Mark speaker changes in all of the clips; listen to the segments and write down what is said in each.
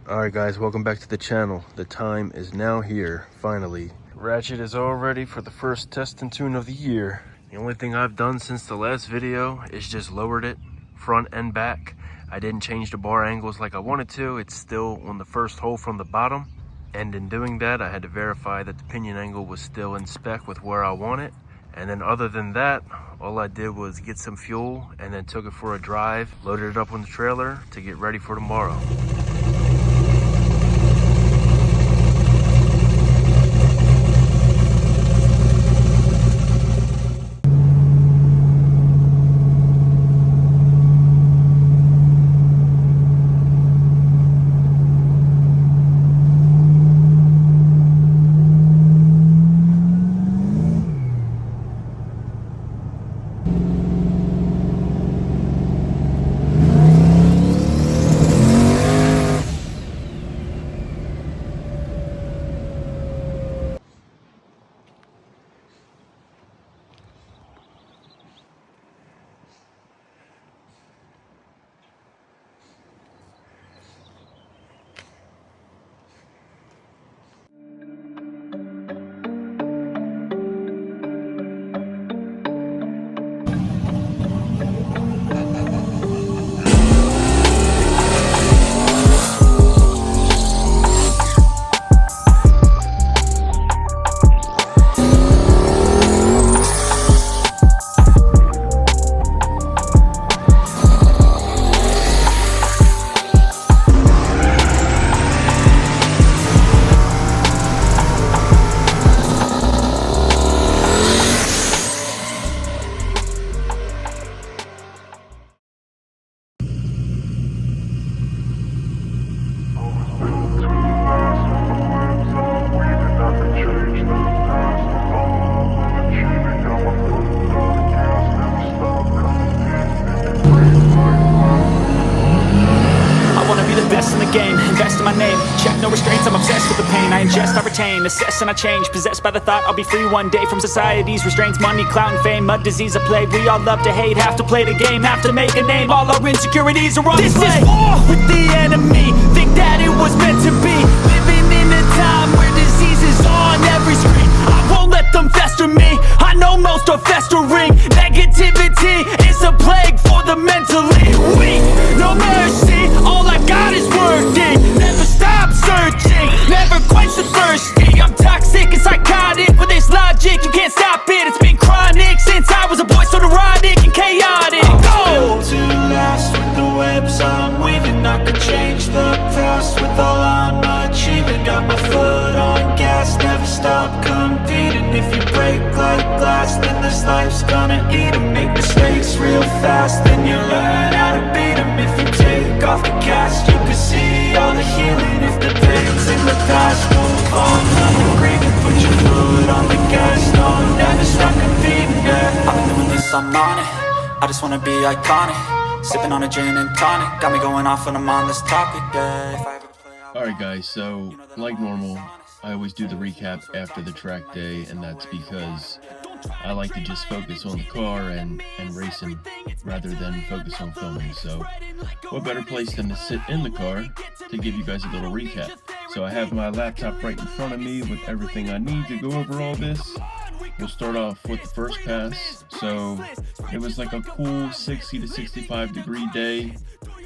Speaker 1: Alright guys, welcome back to the channel. The time is now here, finally. Ratchet is all ready for the first test and tune of the year. The only thing I've done since the last video is just lowered it, front and back. I didn't change the bar angles like I wanted to. It's still on the first hole from the bottom. And in doing that, I had to verify that the pinion angle was still in spec with where I want it. And then other than that, all I did was get some fuel and then took it for a drive, loaded it up on the trailer to get ready for tomorrow.
Speaker 2: Invest in my name, check no restraints, I'm obsessed with the pain. I ingest, I retain, assess and I change. Possessed by the thought I'll be free one day from society's restraints. Money, clout and fame, a disease, a plague. We all love to hate, have to play the game, have to make a name. All our insecurities are on display. This is war with the enemy, think that it was meant to be. Living in a time where disease is on every screen. I won't let them fester me, I know most are festering. Negativity is a plague for the mentally weak. No mercy, all I got is working. Never stop searching, never quench the thirsty. I'm toxic and psychotic with this logic, you can't stop it. It's been chronic since I was a boy, so neurotic and chaotic. I'm built to last with the webs I'm weaving. I could change the past with all I'm achieving. Got my foot on gas, never stop competing. If you break like glass, then this life's gonna eat 'em. Make mistakes real fast, then you learn how to beat 'em. If you take off the cast, you can see all the healing. If the pain's in the past, move on, learn to grieve it. Put your foot on the gas, no, never stop competing, yeah. I've been doing this, I'm on it, I just wanna be iconic. Sipping on a gin and tonic, got me going off when I'm on this topic, yeah. If I ever play,
Speaker 1: Alright guys, so like normal, I always do the recap after the track day, and that's because I like to just focus on the car and racing rather than focus on filming. So what better place than to sit in the car to give you guys a little recap. So I have my laptop right in front of me with everything I need to go over all this. We'll start off with the first pass. So it was like a cool 60 to 65 degree day,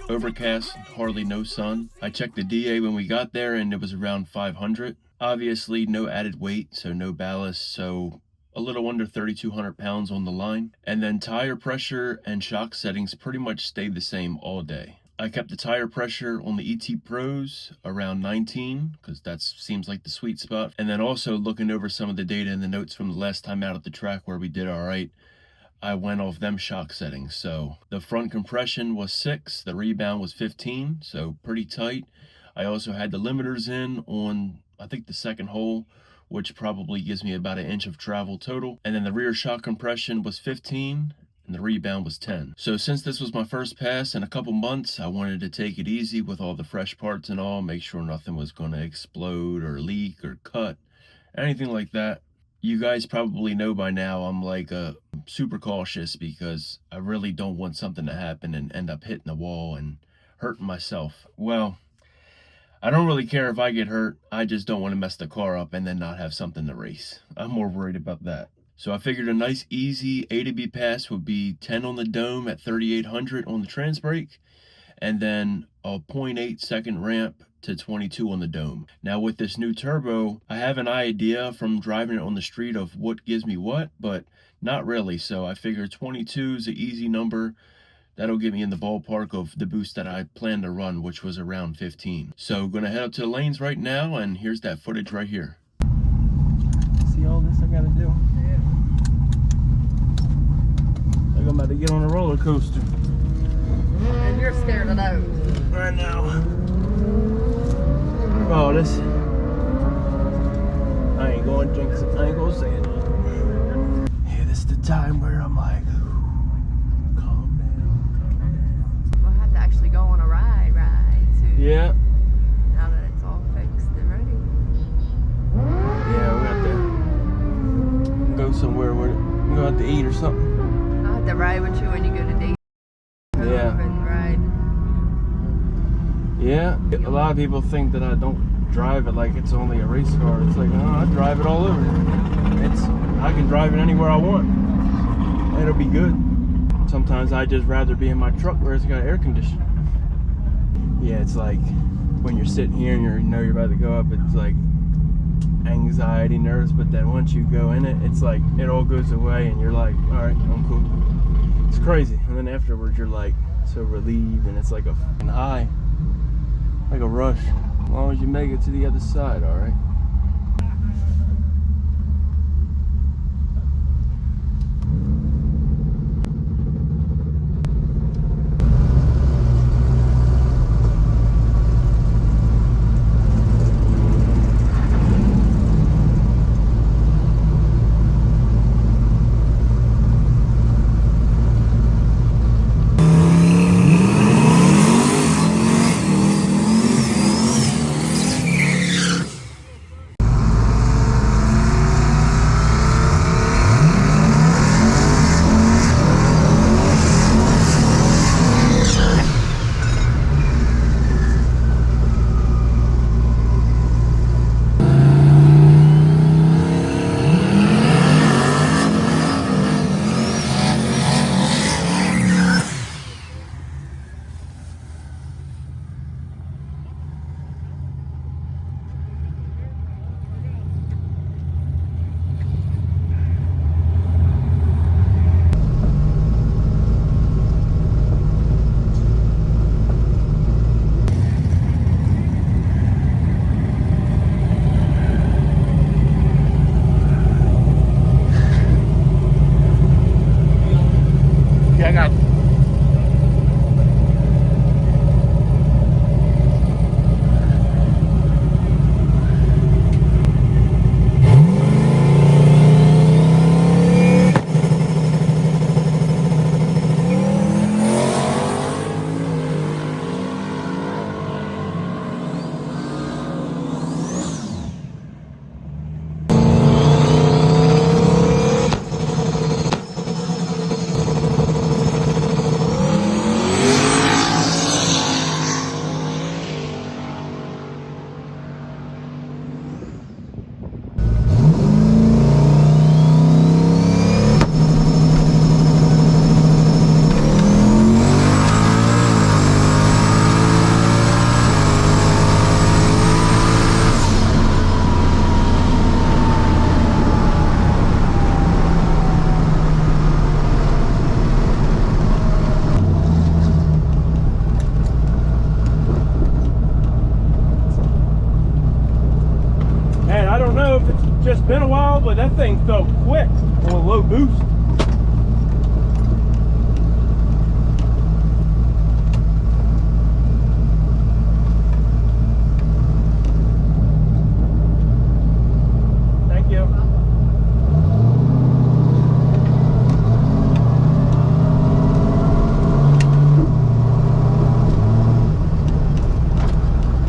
Speaker 1: overcast, hardly no sun. I checked the DA when we got there and it was around 500. Obviously no added weight, so no ballast, so a little under 3,200 pounds on the line. And then tire pressure and shock settings pretty much stayed the same all day. I kept the tire pressure on the ET Pros around 19 because that seems like the sweet spot. And then also looking over some of the data and the notes from the last time out at the track where we did all right, I went off them shock settings. So the front compression was 6, the rebound was 15, so pretty tight. I also had the limiters in on, I think, the second hole, which probably gives me about 1 inch of travel total. And then the rear shock compression was 15 and the rebound was 10. So since this was my first pass in a couple months, I wanted to take it easy with all the fresh parts and all, make sure nothing was going to explode or leak or cut, anything like that. You guys probably know by now I'm like super cautious because I really don't want something to happen and end up hitting the wall and hurting myself. Well, I don't really care if I get hurt. I just don't want to mess the car up and then not have something to race. I'm more worried about that. So I figured a nice easy A to B pass would be 10 on the dome at 3,800 on the trans brake, and then a 0.8 second ramp to 22 on the dome. Now with this new turbo, I have an idea from driving it on the street of what gives me what, but not really. So I figure 22 is an easy number. That'll get me in the ballpark of the boost that I planned to run, which was around 15. So gonna head up to the lanes right now, and here's that footage right here. See all this I gotta do? Yeah. Like I'm about to get on a roller coaster.
Speaker 3: And you're scared of those.
Speaker 1: Right now. Oh, this. I ain't gonna jinx it. I ain't gonna say it. Yeah, this is the time where I'm like, calm down.
Speaker 3: We'll have to actually go on a ride too.
Speaker 1: Yeah.
Speaker 3: Now that it's all fixed and ready.
Speaker 1: Yeah, we have to go somewhere where we go have to eat or something.
Speaker 3: I'll have to ride with you when you go to date.
Speaker 1: Yeah.
Speaker 3: And ride.
Speaker 1: Yeah. A lot of people think that I don't drive it like it's only a race car. It's like, no, I drive it all over. I can drive it anywhere I want. It'll be good. Sometimes I just rather be in my truck where it's got air conditioning. Yeah, it's like when you're sitting here and you know you're about to go up, it's like anxiety, nerves, but then once you go in it, it's like it all goes away and you're like, all right, I'm cool. It's crazy. And then afterwards you're like so relieved, and it's like a fucking high, like a rush. As long as you make it to the other side, all right. Yeah, I got just been a while, but that thing felt quick on a low boost. Thank you.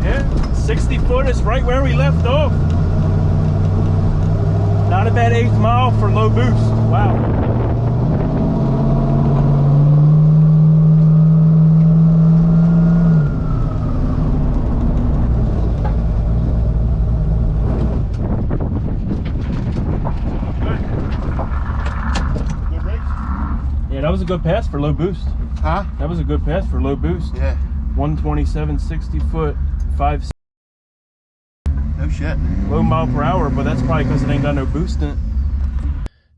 Speaker 1: Yeah, 60 foot is right where we left off. Not a bad 8th mile for low boost. Wow. That was a good pass for low boost.
Speaker 4: Huh?
Speaker 1: That was a good pass for low boost.
Speaker 4: Yeah.
Speaker 1: 127, 60 foot, 5.
Speaker 4: No shit.
Speaker 1: Low mile per hour, but that's probably because it ain't got no boost in it.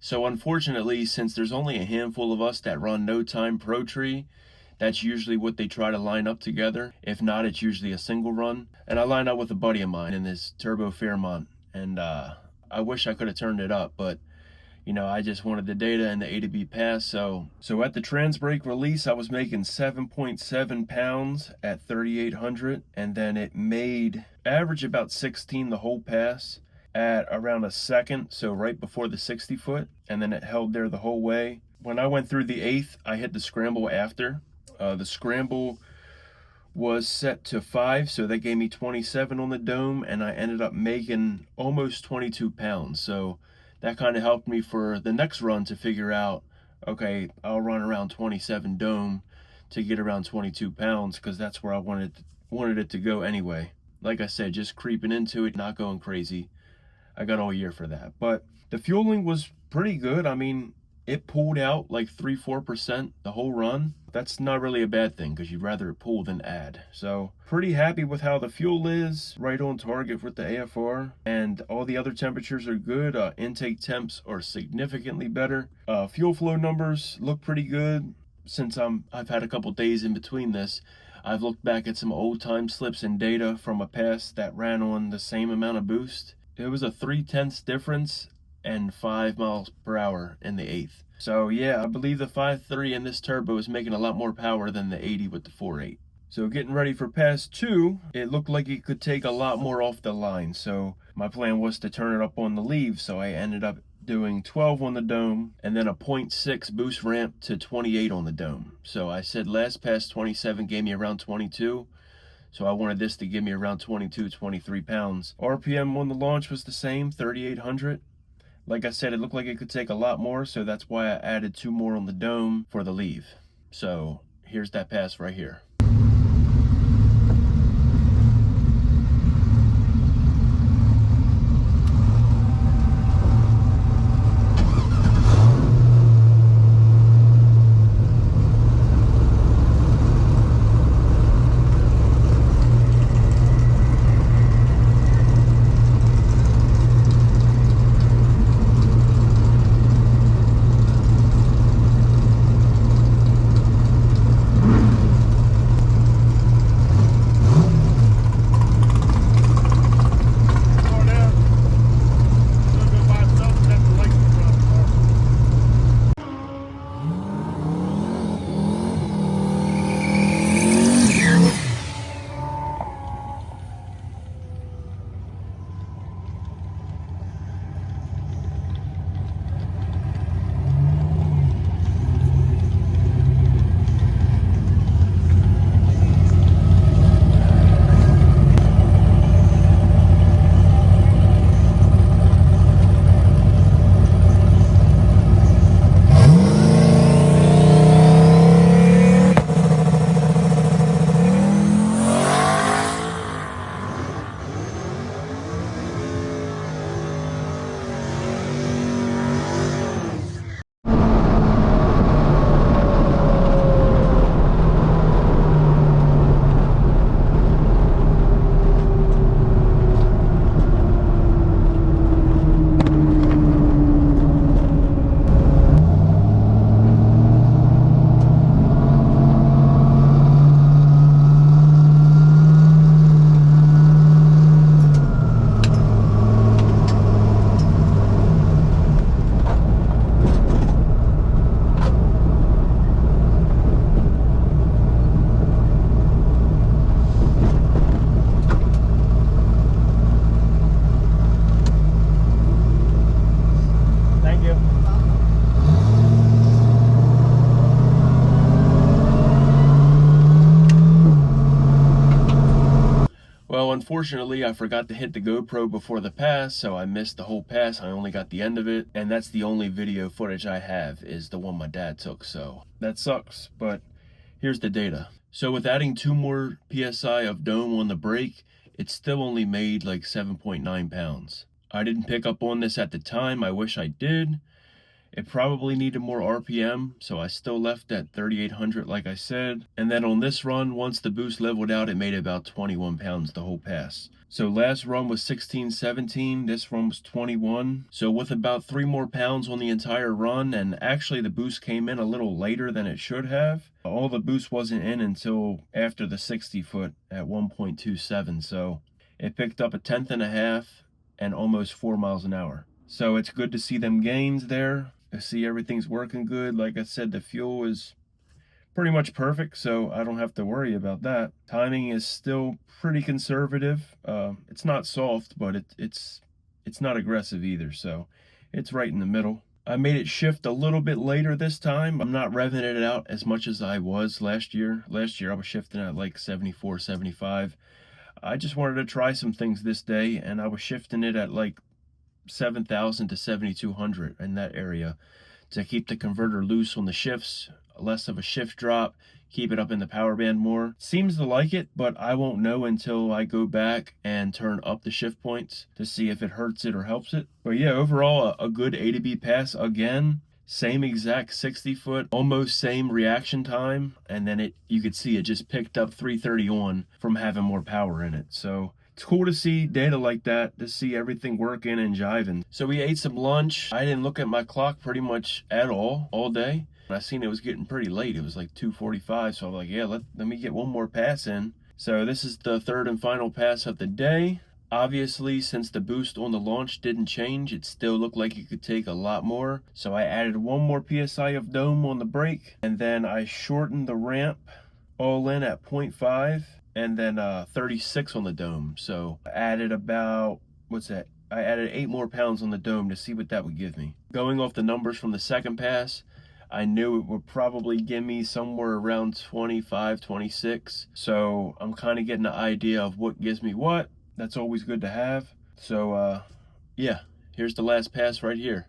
Speaker 1: So unfortunately, since there's only a handful of us that run no time Pro Tree, that's usually what they try to line up together. If not, it's usually a single run. And I lined up with a buddy of mine in this Turbo Fairmont, and I wish I could have turned it up, but you know, I just wanted the data and the A to B pass. So at the trans brake release, I was making 7.7 pounds at 3,800, and then it made average about 16 the whole pass at around a second, so right before the 60 foot, and then it held there the whole way. When I went through the 8th, I hit the scramble after. The scramble was set to 5, so that gave me 27 on the dome, and I ended up making almost 22 pounds. So that kind of helped me for the next run to figure out, okay, I'll run around 27 dome to get around 22 pounds, because that's where I wanted it to go anyway. Like I said, just creeping into it, not going crazy. I got all year for that. But the fueling was pretty good. I mean, it pulled out like 3-4% the whole run. That's not really a bad thing, because you'd rather it pull than add. So pretty happy with how the fuel is, right on target with the AFR, and all the other temperatures are good. Intake temps are significantly better. Fuel flow numbers look pretty good. Since I've had a couple days in between this, I've looked back at some old time slips and data from a pass that ran on the same amount of boost. It was a 0.3 difference and 5 miles per hour in the 8th. So yeah, I believe the 5.3 in this turbo is making a lot more power than the 80 with the 4.8. So getting ready for pass 2, it looked like it could take a lot more off the line. So my plan was to turn it up on the leave, so I ended up doing 12 on the dome and then a 0.6 boost ramp to 28 on the dome. So I said last pass 27 gave me around 22. So I wanted this to give me around 22, 23 pounds. RPM on the launch was the same, 3,800. Like I said, it looked like it could take a lot more, so that's why I added 2 more on the dome for the leave. So here's that pass right here. Well, unfortunately, I forgot to hit the GoPro before the pass, so I missed the whole pass. I only got the end of it, and that's the only video footage I have, is the one my dad took, so that sucks, but here's the data. So with adding 2 more PSI of dome on the brake, it still only made like 7.9 pounds. I didn't pick up on this at the time. I wish I did. It probably needed more RPM, so I still left at 3,800 like I said. And then on this run, once the boost leveled out, it made about 21 pounds the whole pass. So last run was 16, 17, this run was 21. So with about 3 more pounds on the entire run, and actually the boost came in a little later than it should have. All the boost wasn't in until after the 60 foot at 1.27, so it picked up a 1/10.5 and almost 4 miles an hour. So it's good to see them gains there. I see everything's working good. Like I said, the fuel is pretty much perfect, so I don't have to worry about that. Timing is still pretty conservative. It's not soft, but it's not aggressive either, so it's right in the middle. I made it shift a little bit later this time. I'm not revving it out as much as I was last year. Last year I was shifting at like 74, 75. I just wanted to try some things this day, and I was shifting it at like 7,000 to 7,200 in that area to keep the converter loose on the shifts, less of a shift drop, keep it up in the power band more. Seems to like it, but I won't know until I go back and turn up the shift points to see if it hurts it or helps it. But yeah, overall a good A to B pass again. Same exact 60 foot, almost same reaction time, and then you could see it just picked up 330 on from having more power in it. So it's cool to see data like that, to see everything working and jiving. So we ate some lunch. I didn't look at my clock pretty much at all day. I seen it was getting pretty late. It was like 2:45, so I was like, yeah, let me get one more pass in. So this is the third and final pass of the day. Obviously, since the boost on the launch didn't change, it still looked like it could take a lot more. So I added 1 more PSI of dome on the brake, and then I shortened the ramp all in at 0.5, and then 36 on the dome. So I added about, what's that? I added 8 more pounds on the dome to see what that would give me. Going off the numbers from the second pass, I knew it would probably give me somewhere around 25, 26. So I'm kind of getting an idea of what gives me what. That's always good to have. So yeah, here's the last pass right here.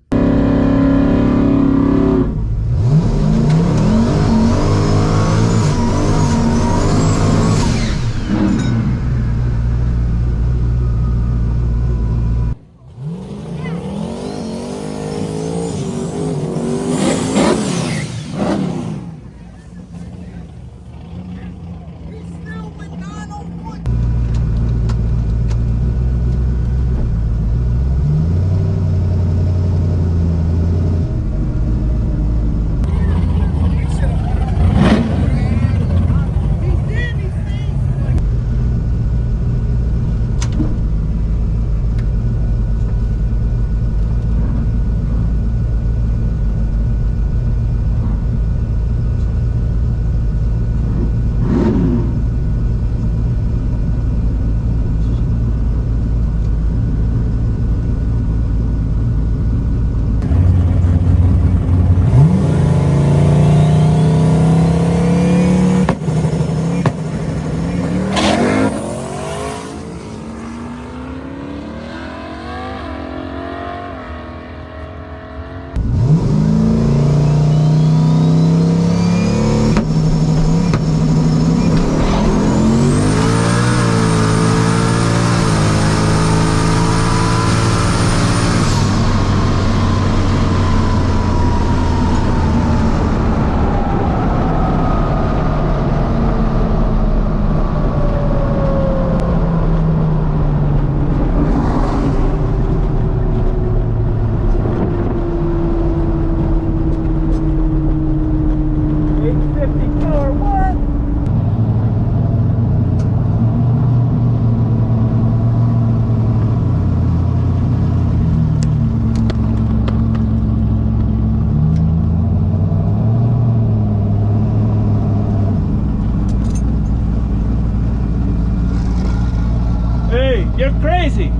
Speaker 1: You're crazy.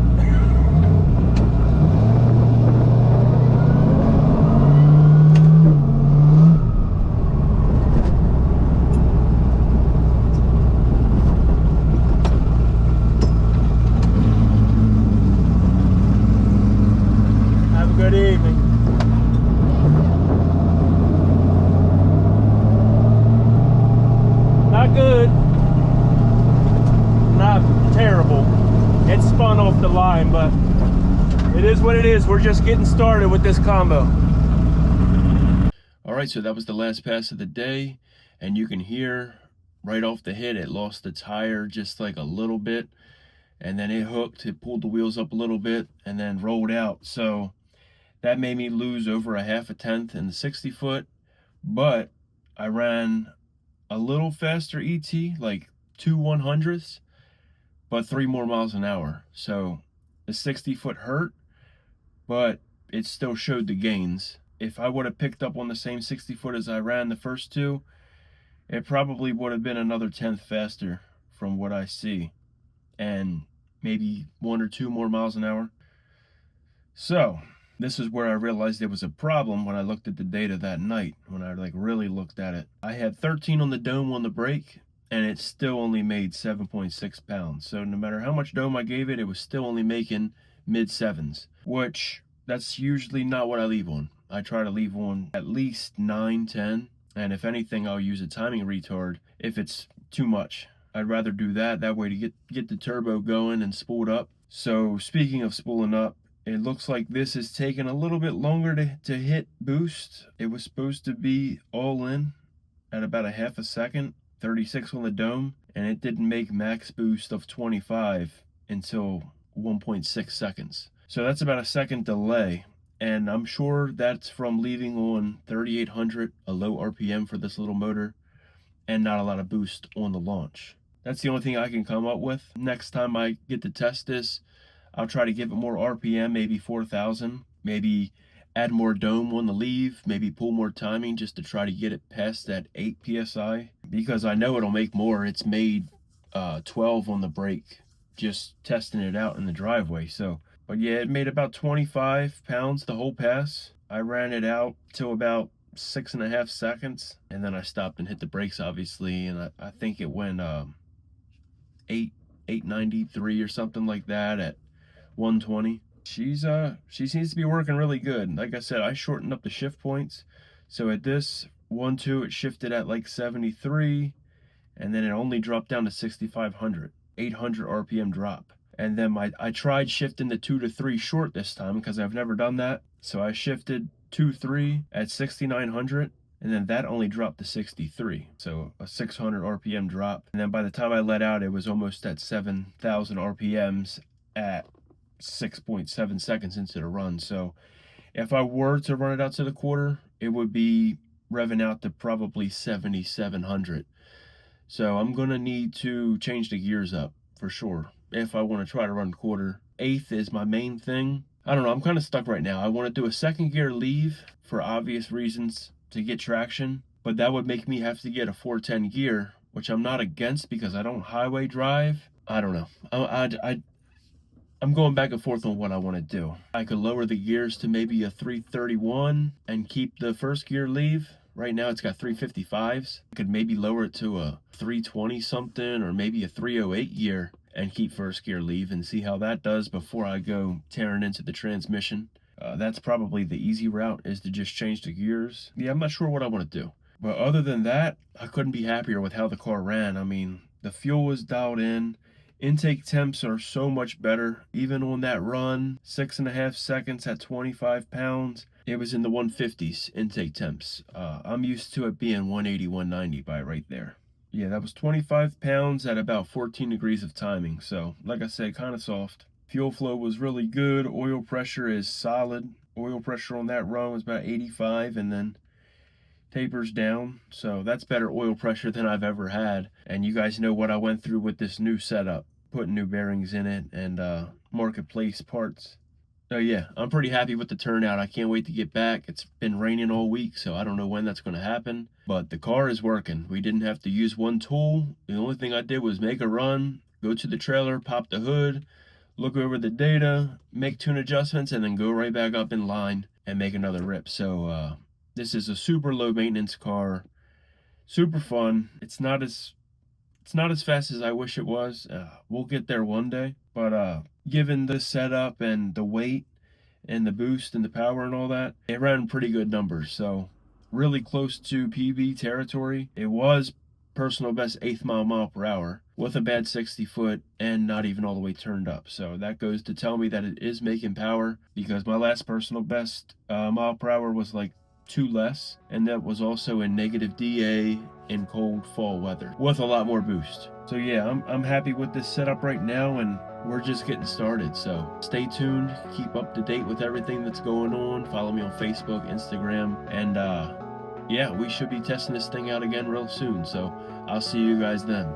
Speaker 1: Have a good evening. Not good. Not terrible. It spun off the line, but it is what it is. We're just getting started with this combo. right, so that was the last pass of the day, and you can hear right off the hit it lost the tire just like a little bit, and then it hooked, it pulled the wheels up a little bit, and then rolled out. So that made me lose over a half a tenth in the 60 foot, but I ran a little faster ET, like 2/100ths, but 3 more miles an hour. So the 60 foot hurt, but it still showed the gains. If I would have picked up on the same 60 foot as I ran the first two, it probably would have been another tenth faster from what I see, and maybe 1 or 2 more miles an hour. So this is where I realized there was a problem when I looked at the data that night, when I like really looked at it. I had 13 on the dome on the brake, and it still only made 7.6 pounds. So no matter how much dome I gave it, it was still only making mid sevens, which that's usually not what I leave on. I try to leave on at least 9, 10, and if anything, I'll use a timing retard if it's too much. I'd rather do that way to get the turbo going and spooled up. So speaking of spooling up, it looks like this is taking a little bit longer to hit boost. It was supposed to be all in at about a half a second, 36 on the dome, and it didn't make max boost of 25 until 1.6 seconds. So that's about a second delay, and I'm sure that's from leaving on 3800, a low RPM for this little motor, and not a lot of boost on the launch. That's the only thing I can come up with. Next time I get to test this, I'll try to give it more RPM, maybe 4,000, maybe add more dome on the leave, maybe pull more timing just to try to get it past that 8 PSI, because I know it'll make more. It's made 12 on the brake, just testing it out in the driveway. So, but yeah, it made about 25 pounds the whole pass. I ran it out till about 6.5 seconds, and then I stopped and hit the brakes, obviously, and I think it went 893 or something like that at 120. She seems to be working really good. Like I said, I shortened up the shift points, so at this 1-2 it shifted at like 73, and then it only dropped down to 6,500, 800 RPM drop. And then I tried shifting the 2 to 3 short this time because I've never done that, so I shifted 2-3 at 6,900, and then that only dropped to 63, so a 600 RPM drop. And then by the time I let out, it was almost at 7,000 RPMs at 6.7 seconds into the run. So if I were to run it out to the quarter, it would be revving out to probably 7,700. So I'm gonna need to change the gears up for sure if I want to try to run quarter. Eighth is my main thing. I don't know, I'm kind of stuck right now. I want to do a second gear leave for obvious reasons to get traction, but that would make me have to get a 410 gear, which I'm not against because I don't highway drive. I don't know. I'm going back and forth on what I want to do. I could lower the gears to maybe a 331 and keep the first gear leave. Right now it's got 355s. I could maybe lower it to a 320 something or maybe a 308 gear and keep first gear leave and see how that does before I go tearing into the transmission. That's probably the easy route, is to just change the gears. Yeah, I'm not sure what I want to do. But other than that, I couldn't be happier with how the car ran. I mean, the fuel was dialed in. Intake temps are so much better. Even on that run, 6.5 seconds at 25 pounds, it was in the 150s intake temps. I'm used to it being 180, 190 by right there. Yeah, that was 25 pounds at about 14 degrees of timing. So, like I said, kind of soft. Fuel flow was really good. Oil pressure is solid. Oil pressure on that run was about 85 and then tapers down. So that's better oil pressure than I've ever had. And you guys know what I went through with this new setup, putting new bearings in it and marketplace parts. So yeah, I'm pretty happy with the turnout. I can't wait to get back. It's been raining all week, so I don't know when that's going to happen. But the car is working. We didn't have to use one tool. The only thing I did was make a run, go to the trailer, pop the hood, look over the data, make tune adjustments, and then go right back up in line and make another rip. So this is a super low maintenance car, super fun. It's not as fast as I wish it was. We'll get there one day, but given the setup and the weight and the boost and the power and all that, it ran pretty good numbers. So really close to PB territory. It was personal best 8th mile per hour with a bad 60 foot and not even all the way turned up. So that goes to tell me that it is making power, because my last personal best mile per hour was like 2 less, and that was also in negative DA in cold fall weather with a lot more boost. So yeah, I'm happy with this setup right now, and we're just getting started. So stay tuned, keep up to date with everything that's going on. Follow me on Facebook, Instagram, and yeah, we should be testing this thing out again real soon. So I'll see you guys then.